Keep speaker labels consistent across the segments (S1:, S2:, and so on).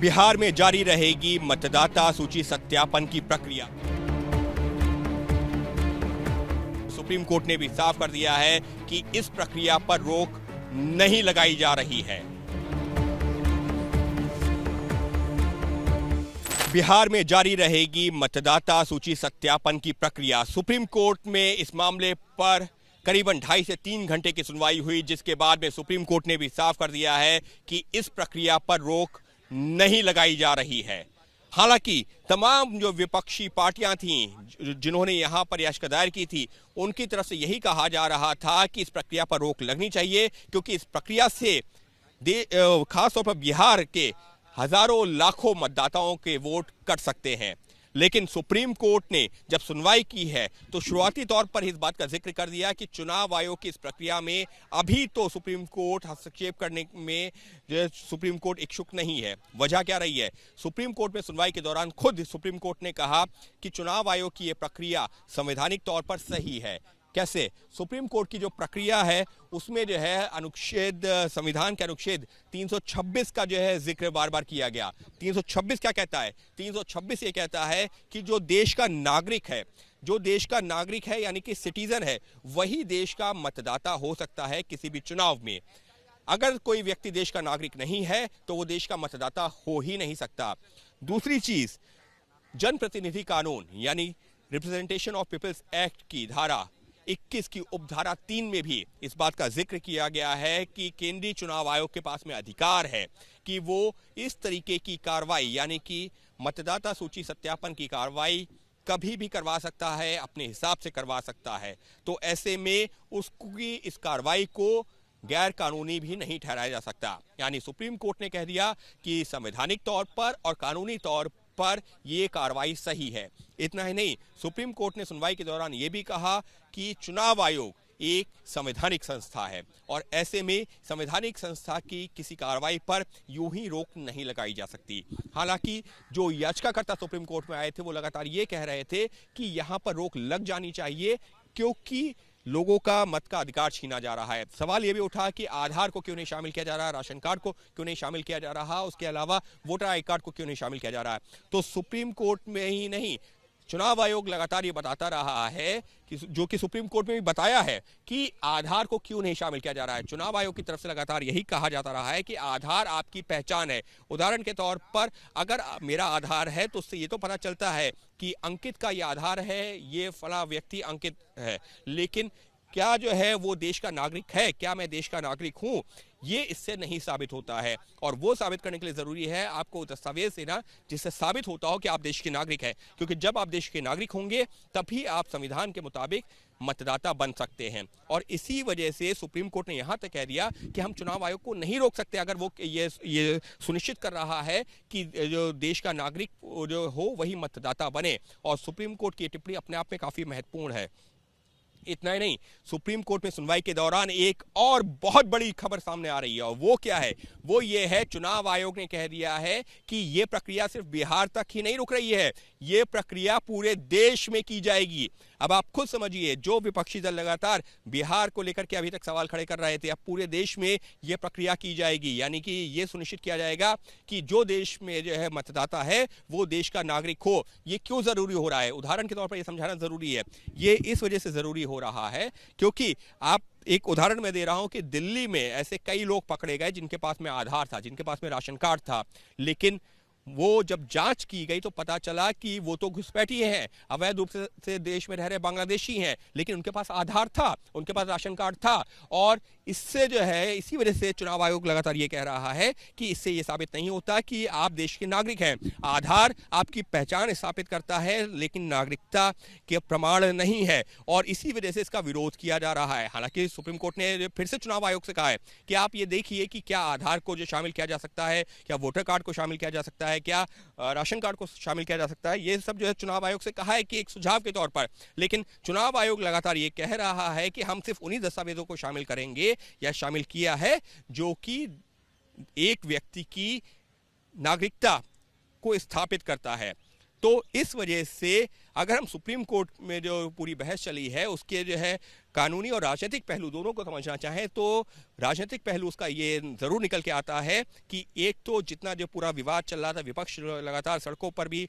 S1: बिहार में जारी रहेगी मतदाता सूची सत्यापन की प्रक्रिया। सुप्रीम कोर्ट ने भी साफ कर दिया है कि इस प्रक्रिया पर रोक नहीं लगाई जा रही है। बिहार में जारी रहेगी मतदाता सूची सत्यापन की प्रक्रिया। सुप्रीम कोर्ट में इस मामले पर करीबन 2.5 से 3 घंटे की सुनवाई हुई, जिसके बाद में सुप्रीम कोर्ट ने भी साफ कर दिया है कि इस प्रक्रिया पर रोक नहीं लगाई जा रही है। हालांकि तमाम जो विपक्षी पार्टियां थीं जिन्होंने यहां पर याचिका दायर की थी, उनकी तरफ से यही कहा जा रहा था कि इस प्रक्रिया पर रोक लगनी चाहिए, क्योंकि इस प्रक्रिया से खासतौर पर बिहार के हजारों लाखों मतदाताओं के वोट कट सकते हैं। लेकिन सुप्रीम कोर्ट ने जब सुनवाई की है तो शुरुआती तौर पर इस बात का जिक्र कर दिया कि चुनाव आयोग की इस प्रक्रिया में अभी तो सुप्रीम कोर्ट हस्तक्षेप करने में सुप्रीम कोर्ट इच्छुक नहीं है। वजह क्या रही है? सुप्रीम कोर्ट में सुनवाई के दौरान खुद सुप्रीम कोर्ट ने कहा कि चुनाव आयोग की यह प्रक्रिया संवैधानिक तौर पर सही है। कैसे? सुप्रीम कोर्ट की जो प्रक्रिया है उसमें जो है अनुच्छेद संविधान के अनुच्छेद 326 का जो है जिक्र बार बार किया गया। 326 क्या कहता है? 326 ये कहता है कि जो देश का नागरिक है यानी कि सिटीजन है, वही देश का मतदाता हो सकता है किसी भी चुनाव में। अगर कोई व्यक्ति देश का नागरिक नहीं है तो वो देश का मतदाता हो ही नहीं सकता। दूसरी चीज, जनप्रतिनिधि कानून यानी रिप्रेजेंटेशन ऑफ पीपल्स एक्ट की धारा 21 की उपधारा 3 में भी इस बात का जिक्र किया गया है कि केंद्रीय चुनाव आयोग के पास में अधिकार है कि वो इस तरीके की कार्रवाई यानी कि मतदाता सूची सत्यापन की कार्रवाई कभी भी करवा सकता है, अपने हिसाब से करवा सकता है। तो ऐसे में उसकी इस कार्रवाई को गैर कानूनी भी नहीं ठहराया जा सकता। यानी सुप्रीम कोर्ट ने कह दिया कि संवैधानिक तौर पर और कानूनी तौर पर यह कार्रवाई सही है। इतना ही नहीं, सुप्रीम कोर्ट ने सुनवाई के दौरान यह भी कहा कि चुनाव आयोग एक संवैधानिक संस्था है और ऐसे में संवैधानिक संस्था की किसी कार्रवाई पर यूं ही रोक नहीं लगाई जा सकती। हालांकि जो याचिकाकर्ता सुप्रीम कोर्ट में आए थे वो लगातार ये कह रहे थे कि यहां पर रोक लग जानी चाहिए क्योंकि लोगों का मत का अधिकार छीना जा रहा है। सवाल यह भी उठा कि आधार को क्यों नहीं शामिल किया जा रहा, राशन कार्ड को क्यों नहीं शामिल किया जा रहा, उसके अलावा वोटर आई कार्ड को क्यों नहीं शामिल किया जा रहा है। तो सुप्रीम कोर्ट में ही नहीं, चुनाव आयोग लगातार ये बताता रहा है कि जो कि सुप्रीम कोर्ट में भी बताया है कि आधार को क्यों नहीं शामिल किया जा रहा है। चुनाव आयोग की तरफ से लगातार यही कहा जाता रहा है कि आधार आपकी पहचान है। उदाहरण के तौर पर अगर मेरा आधार है तो उससे ये तो पता चलता है कि अंकित का ये आधार है, ये फला व्यक्ति अंकित है, लेकिन क्या जो है वो देश का नागरिक है, क्या मैं देश का नागरिक हूं, ये इससे नहीं साबित होता है। और वो साबित करने के लिए जरूरी है आपको दस्तावेज देना जिससे साबित होता हो कि आप देश के नागरिक हैं, क्योंकि जब आप देश के नागरिक होंगे तभी आप संविधान के मुताबिक मतदाता बन सकते हैं। और इसी वजह से सुप्रीम कोर्ट ने यहां तक कह दिया कि हम चुनाव आयोग को नहीं रोक सकते अगर वो ये सुनिश्चित कर रहा है कि जो देश का नागरिक जो हो वही मतदाता बने। और सुप्रीम कोर्ट की टिप्पणी अपने आप में काफी महत्वपूर्ण है। इतना ही नहीं, सुप्रीम कोर्ट में सुनवाई के दौरान एक और बहुत बड़ी खबर सामने आ रही है और वो क्या है? वो ये है, चुनाव आयोग ने कह दिया है कि ये प्रक्रिया सिर्फ बिहार तक ही नहीं रुक रही है, ये प्रक्रिया पूरे देश में की जाएगी। अब आप खुद समझिए, जो विपक्षी दल लगातार बिहार को लेकर के अभी तक सवाल खड़े कर रहे थे, अब पूरे देश में यह प्रक्रिया की जाएगी। यानी कि यह सुनिश्चित किया जाएगा कि जो देश में जो है मतदाता है वो देश का नागरिक हो। ये क्यों जरूरी हो रहा है? उदाहरण के तौर पर यह समझाना जरूरी है। ये इस वजह से जरूरी हो रहा है क्योंकि आप एक उदाहरण मैं दे रहा हूं कि दिल्ली में ऐसे कई लोग पकड़े गए जिनके पास में आधार था, जिनके पास में राशन कार्ड था, लेकिन वो जब जांच की गई तो पता चला कि वो तो घुसपैठिए हैं, अवैध रूप से देश में रह रहे बांग्लादेशी हैं, लेकिन उनके पास आधार था, उनके पास राशन कार्ड था। और इससे जो है, इसी वजह से चुनाव आयोग लगातार ये कह रहा है कि इससे ये साबित नहीं होता कि आप देश के नागरिक हैं। आधार आपकी पहचान स्थापित करता है लेकिन नागरिकता के प्रमाण नहीं है, और इसी वजह से इसका विरोध किया जा रहा है। हालांकि सुप्रीम कोर्ट ने फिर से चुनाव आयोग से कहा है कि आप ये देखिए कि क्या आधार को जो शामिल किया जा सकता है, क्या वोटर कार्ड को शामिल किया जा सकता है, क्या राशन कार्ड को शामिल किया जा सकता है। ये सब जो है चुनाव आयोग से कहा है कि एक सुझाव के तौर पर, लेकिन चुनाव आयोग लगातार ये कह रहा है कि हम सिर्फ उन्हीं दस्तावेजों को शामिल करेंगे या शामिल किया है जो कि एक व्यक्ति की नागरिकता को स्थापित करता है। तो इस वजह से अगर हम सुप्रीम कोर्ट में जो पूरी बहस चली है उसके जो है कानूनी और राजनीतिक पहलू दोनों को समझना चाहें तो राजनीतिक पहलू उसका ये ज़रूर निकल के आता है कि एक तो जितना जो पूरा विवाद चल रहा था, विपक्ष लगातार सड़कों पर भी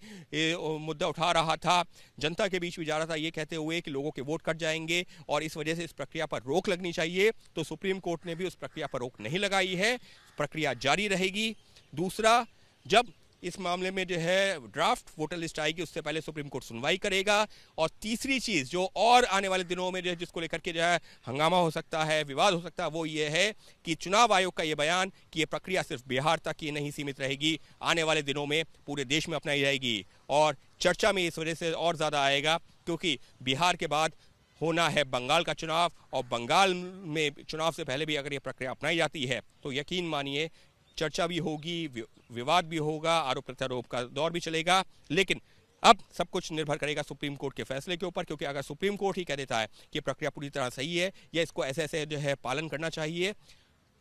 S1: मुद्दा उठा रहा था, जनता के बीच भी जा रहा था ये कहते हुए कि लोगों के वोट कट जाएंगे और इस वजह से इस प्रक्रिया पर रोक लगनी चाहिए, तो सुप्रीम कोर्ट ने भी उस प्रक्रिया पर रोक नहीं लगाई है, प्रक्रिया जारी रहेगी। दूसरा, जब इस मामले में जो है ड्राफ्ट वोटर लिस्ट आएगी उससे पहले सुप्रीम कोर्ट सुनवाई करेगा। और तीसरी चीज़ जो और आने वाले दिनों में जो है जिसको लेकर के जो है हंगामा हो सकता है, विवाद हो सकता है, वो ये है कि चुनाव आयोग का ये बयान कि ये प्रक्रिया सिर्फ बिहार तक ही नहीं सीमित रहेगी, आने वाले दिनों में पूरे देश में अपनाई जाएगी। और चर्चा में इस वजह से और ज़्यादा आएगा क्योंकि बिहार के बाद होना है बंगाल का चुनाव, और बंगाल में चुनाव से पहले भी अगर ये प्रक्रिया अपनाई जाती है तो यकीन मानिए चर्चा भी होगी, विवाद भी होगा, आरोप प्रत्यारोप का दौर भी चलेगा। लेकिन अब सब कुछ निर्भर करेगा सुप्रीम कोर्ट के फैसले के ऊपर, क्योंकि अगर सुप्रीम कोर्ट ही कह देता है कि प्रक्रिया पूरी तरह सही है या इसको ऐसे ऐसे जो है पालन करना चाहिए,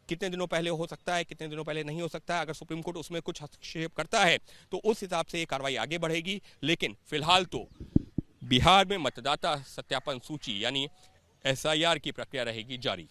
S1: कितने दिनों पहले हो सकता है, कितने दिनों पहले नहीं हो सकता है, अगर सुप्रीम कोर्ट उसमें कुछ हस्तक्षेप करता है तो उस हिसाब से ये कार्रवाई आगे बढ़ेगी। लेकिन फिलहाल तो बिहार में मतदाता सत्यापन सूची यानी SIR की प्रक्रिया रहेगी जारी।